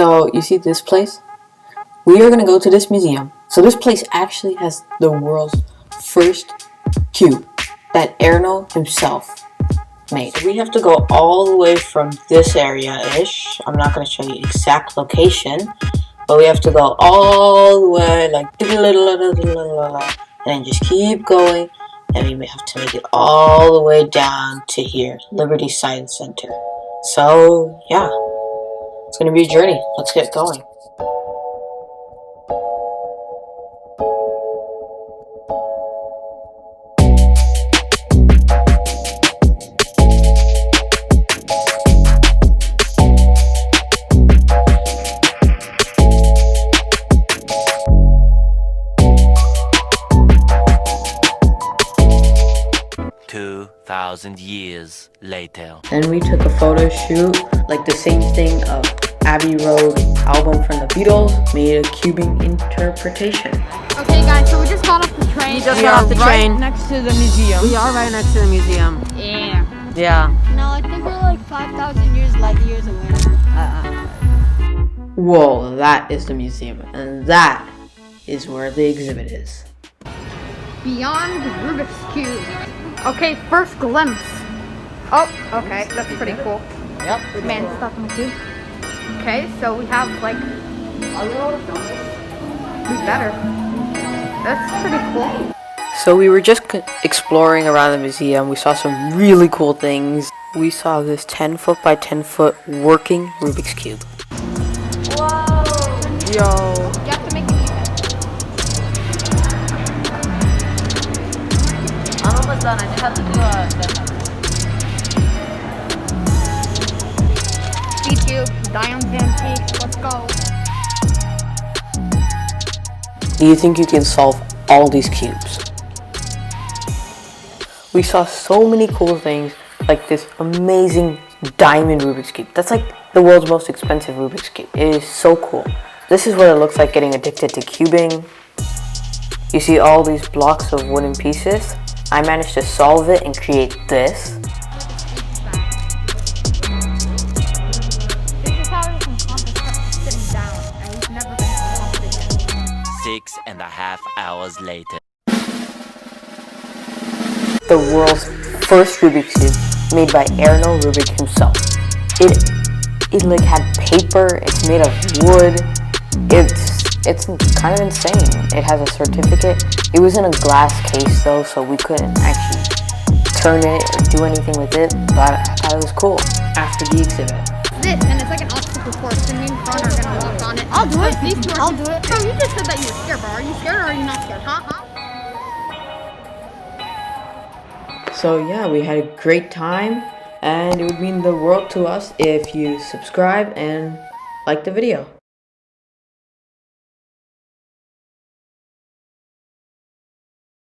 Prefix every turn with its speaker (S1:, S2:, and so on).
S1: So you see this place? We are going to go to this museum. So this place actually has the world's first cube that Erno himself made. So we have to go all the way from this area-ish. I'm not going to show you exact location, but we have to go all the way like and then just keep going, and we may have to make it all the way down to here, Liberty Science Center. So yeah, it's going to be a journey. Let's get going.
S2: 2,000 years later.
S1: And we took a photo shoot, like the same thing of Abbey Road album from the Beatles, made a cubing interpretation.
S3: Okay guys, so we just got off the train.
S4: We just got off the train.
S5: Right next to the museum.
S4: We are right next to the museum.
S3: Yeah.
S4: Yeah.
S3: No, I think we're like 5,000 light years away.
S1: Whoa, that is the museum, and that is where the exhibit is.
S3: Beyond Rubik's Cube. Okay, first glimpse. Oh, okay, that's pretty cool.
S4: Yep.
S3: Man, stuck in the cube. Okay, so we have like... We better. That's pretty cool.
S1: So we were just exploring around the museum. We saw some really cool things. We saw this 10-foot by 10-foot working Rubik's Cube.
S4: Whoa! Yo.
S3: You have to make it even.
S4: I'm almost done. I just have to do
S3: Speed cube, Dion's antique. Let's go.
S1: Do you think you can solve all these cubes? We saw so many cool things, like this amazing diamond Rubik's Cube. That's like the world's most expensive Rubik's Cube. It is so cool. This is what it looks like getting addicted to cubing. You see all these blocks of wooden pieces? I managed to solve it and create this.
S3: This is how you can accomplish sitting down, and we've never been able to do it.
S2: 6.5 hours later.
S1: The world's first Rubik's Cube, made by Erno Rubik himself. It like had paper, it's made of wood, it's kind of insane. It has a certificate. It was in a glass case though, so we couldn't actually turn it or do anything with it, but I thought it was cool. After the exhibit.
S3: This, and it's like an obstacle course, and me and Fran are gonna walk on it. I'll do it. These two are... I'll do it. Bro, you just said that you were scared, bro. Are you scared or are you not scared, huh?
S1: So yeah, we had a great time, and it would mean the world to us if you subscribe and like the video.